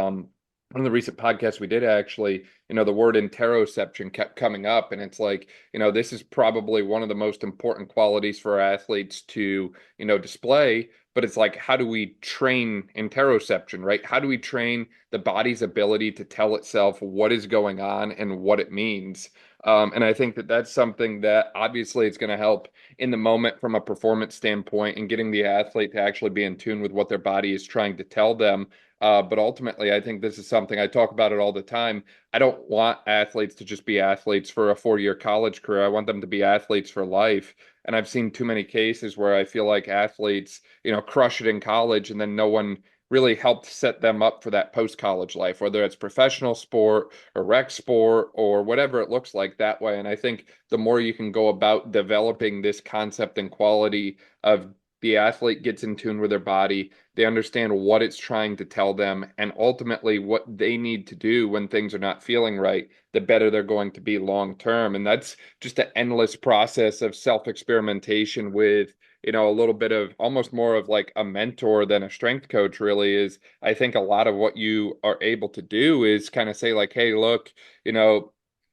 one of the recent podcasts we did actually, the word interoception kept coming up. And it's like, this is probably one of the most important qualities for athletes to, display. But it's like, how do we train interoception, right? How do we train the body's ability to tell itself what is going on and what it means? And I think that that's something that obviously it's going to help in the moment from a performance standpoint and getting the athlete to actually be in tune with what their body is trying to tell them. But ultimately, I think this is something I talk about it all the time. I don't want athletes to just be athletes for a 4-year college career. I want them to be athletes for life. And I've seen too many cases where I feel like athletes, crush it in college and then no one really helped set them up for that post-college life, whether it's professional sport or rec sport or whatever it looks like that way. And I think the more you can go about developing this concept and quality of the athlete gets in tune with their body, they understand what it's trying to tell them, and ultimately what they need to do when things are not feeling right, the better they're going to be long term. And that's just an endless process of self-experimentation with, a little bit of almost more of like a mentor than a strength coach really is. I think a lot of what you are able to do is kind of say like, hey, look,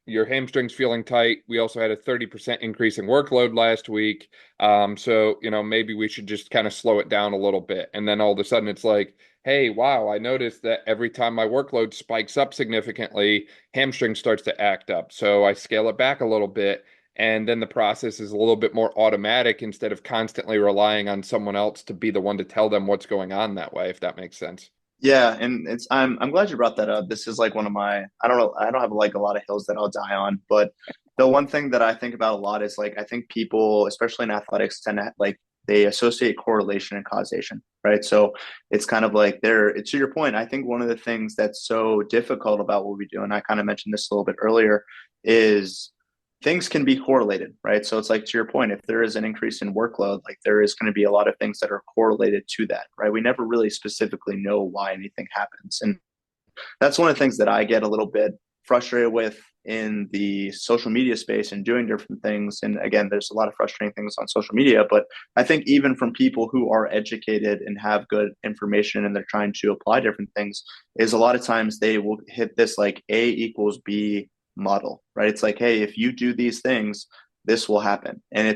your hamstring's feeling tight. We also had a 30% increase in workload last week. So, maybe we should just kind of slow it down a little bit. And then all of a sudden it's like, hey, wow, I noticed that every time my workload spikes up significantly, hamstring starts to act up. So I scale it back a little bit. And then the process is a little bit more automatic instead of constantly relying on someone else to be the one to tell them what's going on that way, if that makes sense. Yeah, and I'm glad you brought that up. This is like one of my I don't know, I don't have like a lot of hills that I'll die on, but the one thing that I think about a lot is like I think people, especially in athletics, tend to like they associate correlation and causation, right? So it's kind of like to your point, I think one of the things that's so difficult about what we do, and I kind of mentioned this a little bit earlier, is things can be correlated, right? So it's like to your point, if there is an increase in workload, like there is going to be a lot of things that are correlated to that, right? We never really specifically know why anything happens. And that's one of the things that I get a little bit frustrated with in the social media space and doing different things. And again, there's a lot of frustrating things on social media, but I think even from people who are educated and have good information and they're trying to apply different things, is a lot of times they will hit this like A equals B model, right? It's like, hey, if you do these things, this will happen. And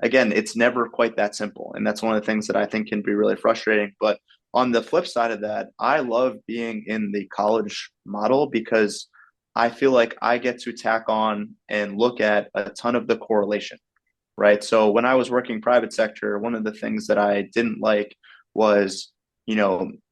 again, it's never quite that simple. And that's one of the things that I think can be really frustrating. But on the flip side of that, I love being in the college model because I feel like I get to tack on and look at a ton of the correlation, right? So when I was working private sector, one of the things that I didn't like was,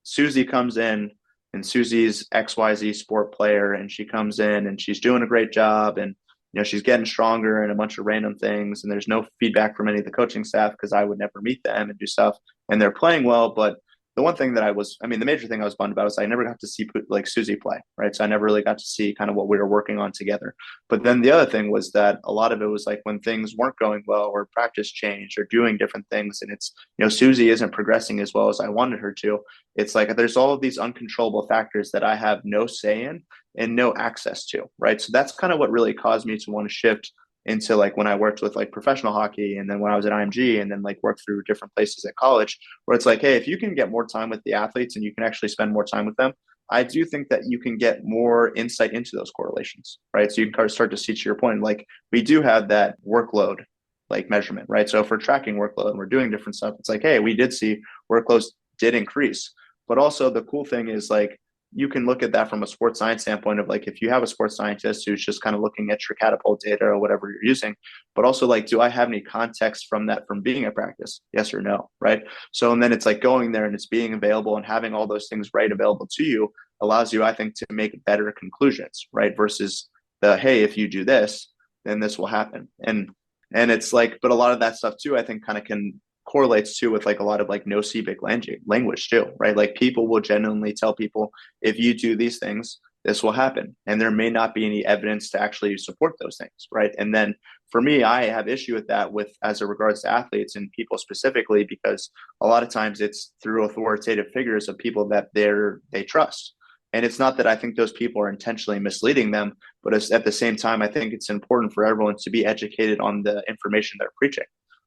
Susie comes in and Susie's XYZ sport player and she comes in and she's doing a great job and she's getting stronger and a bunch of random things and there's no feedback from any of the coaching staff because I would never meet them and do stuff and they're playing well, but the one thing that the major thing I was bummed about is I never got to see like Susie play, right? So I never really got to see kind of what we were working on together. But then the other thing was that a lot of it was like when things weren't going well or practice changed or doing different things and it's, Susie isn't progressing as well as I wanted her to. It's like there's all of these uncontrollable factors that I have no say in and no access to, right? So that's kind of what really caused me to want to shift into like when I worked with like professional hockey and then when I was at IMG and then like worked through different places at college where it's like, hey, if you can get more time with the athletes and you can actually spend more time with them, I do think that you can get more insight into those correlations, right? So you can start to see to your point, like we do have that workload like measurement, right? So if we're tracking workload and we're doing different stuff, it's like, hey, we did see workloads did increase. But also the cool thing is like you can look at that from a sports science standpoint of like, if you have a sports scientist who's just kind of looking at your catapult data or whatever you're using, but also like, do I have any context from that from being at practice? Yes or no, right? So, and then it's like going there and it's being available and having all those things right available to you allows you, I think, to make better conclusions, right? Versus the, hey, if you do this, then this will happen. And it's like, but a lot of that stuff too, I think kind of can correlates too with like a lot of like no-sebic language too, right? Like people will genuinely tell people, if you do these things, this will happen. And there may not be any evidence to actually support those things, right? And then for me, I have issue with that with as it regards to athletes and people specifically, because a lot of times it's through authoritative figures of people that they trust. And it's not that I think those people are intentionally misleading them, but at the same time, I think it's important for everyone to be educated on the information they're preaching.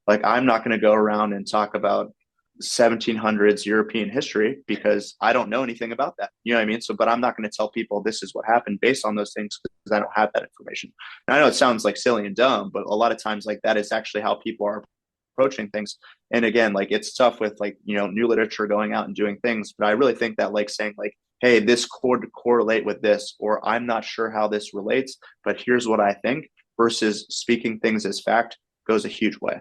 Like, I'm not going to go around and talk about 1700s European history because I don't know anything about that. You know what I mean? So, but I'm not going to tell people this is what happened based on those things because I don't have that information. And I know it sounds like silly and dumb, but a lot of times like that is actually how people are approaching things. And again, like it's tough with like, new literature going out and doing things. But I really think that like saying like, hey, this could correlate with this, or I'm not sure how this relates, but here's what I think versus speaking things as fact goes a huge way.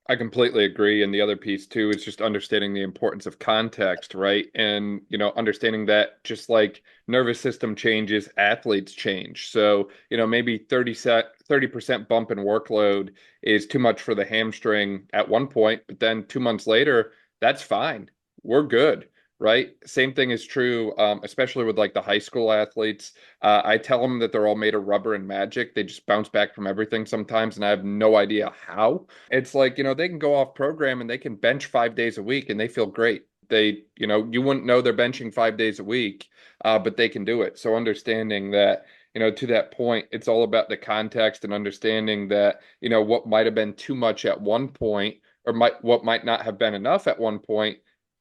I completely agree. And the other piece too is just understanding the importance of context, right? And, understanding that just like nervous system changes, athletes change. So, maybe 30% bump in workload is too much for the hamstring at one point, but then 2 months later, that's fine. We're good. Right. Same thing is true, especially with like the high school athletes. I tell them that they're all made of rubber and magic. They just bounce back from everything sometimes, and I have no idea how. It's like, they can go off program and they can bench 5 days a week and they feel great. You wouldn't know they're benching 5 days a week, but they can do it. So understanding that, to that point, it's all about the context and understanding that, what might have been too much at one point or what might not have been enough at one point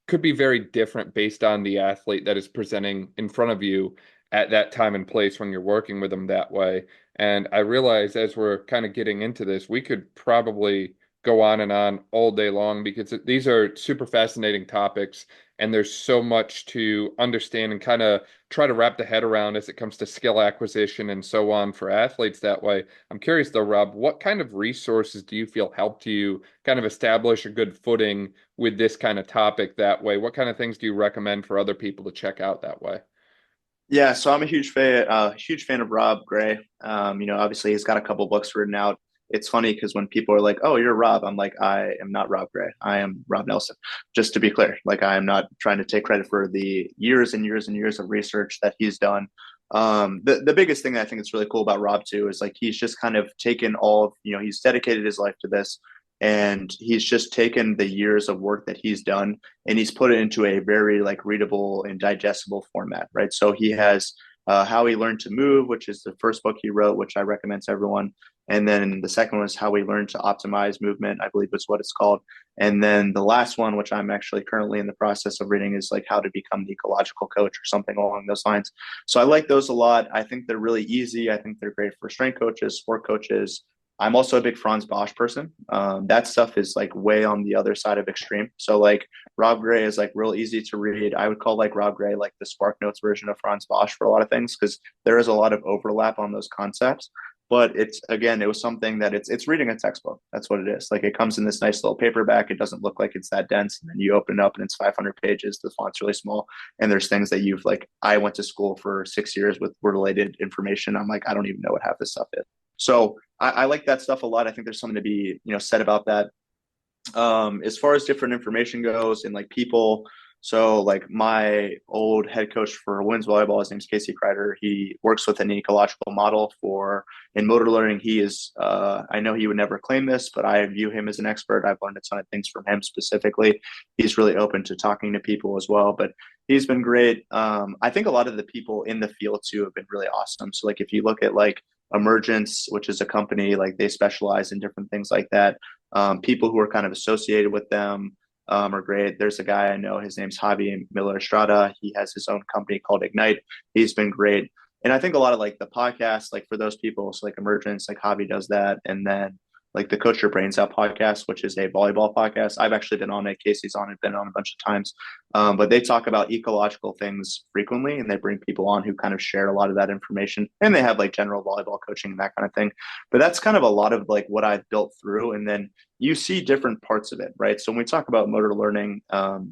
could be very different based on the athlete that is presenting in front of you at that time and place when you're working with them that way. And I realize as we're kind of getting into this, we could probably go on and on all day long because these are super fascinating topics and there's so much to understand and kind of try to wrap the head around as it comes to skill acquisition and so on for athletes that way. I'm curious though, Rob, what kind of resources do you feel helped you kind of establish a good footing with this kind of topic that way? What kind of things do you recommend for other people to check out that way? Yeah, so I'm a huge fan of Rob Gray. Obviously he's got a couple books written out. It's funny because when people are like, "Oh, you're Rob," I'm like, "I am not Rob Gray. I am Rob Nelson." Just to be clear, like I am not trying to take credit for the years and years and years of research that he's done. The biggest thing that I think is really cool about Rob too is like he's just kind of taken all of, he's dedicated his life to this, and he's just taken the years of work that he's done and he's put it into a very like readable and digestible format, right? So he has How He Learned to Move, which is the first book he wrote, which I recommend to everyone. And then the second one is How We Learned to Optimize Movement, I believe is what it's called. And then the last one, which I'm actually currently in the process of reading, is like How to Become the Ecological Coach or something along those lines. So I like those a lot. I think they're really easy. I think they're great for strength coaches, sport coaches. I'm also a big Franz Bosch person. That stuff is like way on the other side of extreme. So like Rob Gray is like real easy to read. I would call like Rob Gray like the Spark Notes version of Franz Bosch for a lot of things because there is a lot of overlap on those concepts. But it was something that it's reading a textbook. That's what it is. Like it comes in this nice little paperback. It doesn't look like it's that dense. And then you open it up and it's 500 pages. The font's really small. And there's things that I went to school for 6 years with related information. I'm like, I don't even know what half this stuff is. So I like that stuff a lot. I think there's something to be, said about that. As far as different information goes and like people, so like my old head coach for women's volleyball, his name's Casey Kreider. He works with an ecological model in motor learning. He is, I know he would never claim this, but I view him as an expert. I've learned a ton of things from him specifically. He's really open to talking to people as well, but he's been great. I think a lot of the people in the field too have been really awesome. So like if you look at like Emergence, which is a company, like they specialize in different things like that. People who are kind of associated with them are great. There's a guy I know, his name's Javi Miller Estrada. He has his own company called Ignite. He's been great. And I think a lot of like the podcasts, like for those people, so like Emergence, like Javi does that. And then like the Coach Your Brains Out podcast, which is a volleyball podcast. I've actually been on it. Casey's on it, been on a bunch of times. But they talk about ecological things frequently, and they bring people on who kind of share a lot of that information. And they have like general volleyball coaching and that kind of thing. But that's kind of a lot of like what I've built through. And then you see different parts of it, right? So when we talk about motor learning,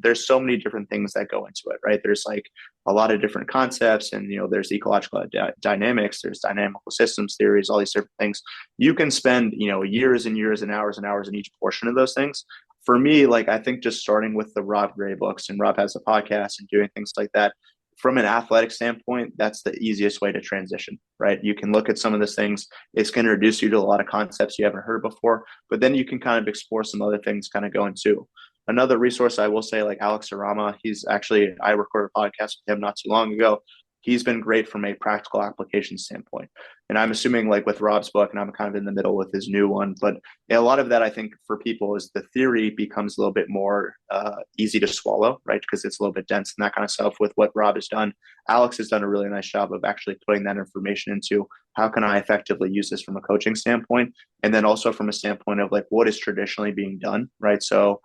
there's so many different things that go into it, right? There's like a lot of different concepts, and there's ecological dynamics, there's dynamical systems theories, all these different things. You can spend years and years and hours in each portion of those things. For me, like I think just starting with the Rob Gray books, and Rob has a podcast and doing things like that, from an athletic standpoint, that's the easiest way to transition, right? You can look at some of those things. It's going to introduce you to a lot of concepts you haven't heard before, but then you can kind of explore some other things kind of going too. Another resource I will say, like Alex Arama, I recorded a podcast with him not too long ago. He's been great from a practical application standpoint. And I'm assuming like with Rob's book, and I'm kind of in the middle with his new one, but a lot of that I think for people is the theory becomes a little bit more easy to swallow, right? Because it's a little bit dense and that kind of stuff with what Rob has done. Alex has done a really nice job of actually putting that information into how can I effectively use this from a coaching standpoint, and then also from a standpoint of like what is traditionally being done, right? So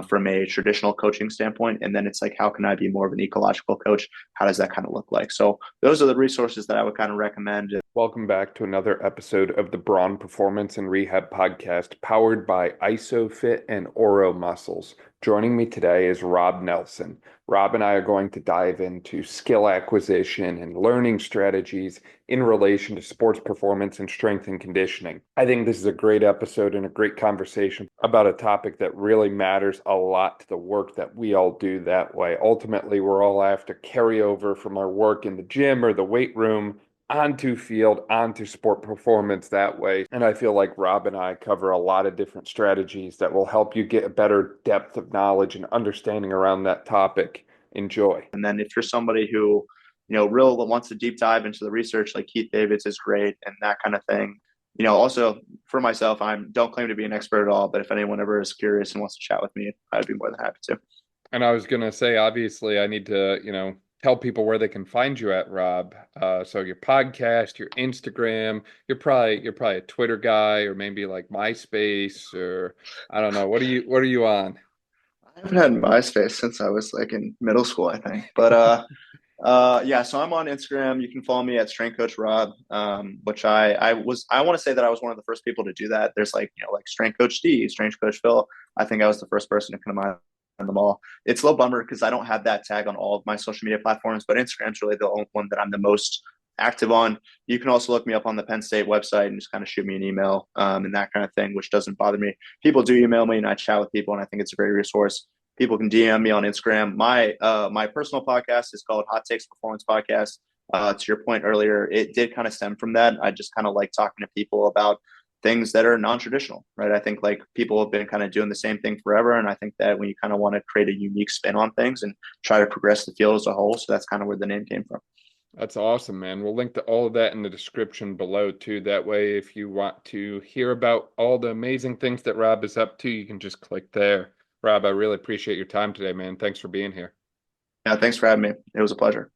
from a traditional coaching standpoint, and then it's like how can I be more of an ecological coach? How does that kind of look like? So those are the resources that I would kind of recommend. Welcome back to another episode of the Braun Performance and Rehab Podcast, powered by ISOFIT and Oro Muscles. Joining me today is Rob Nelson. Rob and I are going to dive into skill acquisition and learning strategies in relation to sports performance and strength and conditioning. I think this is a great episode and a great conversation about a topic that really matters a lot to the work that we all do that way. Ultimately, we're all after carry over from our work in the gym or the weight room onto field, onto sport performance that way. And I feel like Rob and I cover a lot of different strategies that will help you get a better depth of knowledge and understanding around that topic. Enjoy. And then if you're somebody who, real wants to deep dive into the research, like Keith Davids is great and that kind of thing. Also for myself, I don't claim to be an expert at all, but if anyone ever is curious and wants to chat with me, I'd be more than happy to. And I was going to say, obviously, I need to, tell people where they can find you at, Rob. So your podcast, your Instagram, you're probably a Twitter guy, or maybe like MySpace, or I don't know. What are you on? I haven't had MySpace since I was like in middle school, I think. But yeah, so I'm on Instagram. You can follow me at Strength Coach Rob, which I want to say that I was one of the first people to do that. There's like like Strength Coach D, Strength Coach Phil. I think I was the first person to come to mind on them all. It's a little bummer because I don't have that tag on all of my social media platforms, but Instagram's really the only one that I'm the most active on. You can also look me up on the Penn State website and just kind of shoot me an email and that kind of thing, which doesn't bother me. People do email me and I chat with people, and I think it's a great resource. People can DM me on Instagram. My personal podcast is called Hot Takes Performance Podcast. To your point earlier, it did kind of stem from that. I just kind of like talking to people about things that are non-traditional, right? I think like people have been kind of doing the same thing forever. And I think that when you kind of want to create a unique spin on things and try to progress the field as a whole. So that's kind of where the name came from. That's awesome, man. We'll link to all of that in the description below too. That way, if you want to hear about all the amazing things that Rob is up to, you can just click there. Rob, I really appreciate your time today, man. Thanks for being here. Yeah, thanks for having me. It was a pleasure.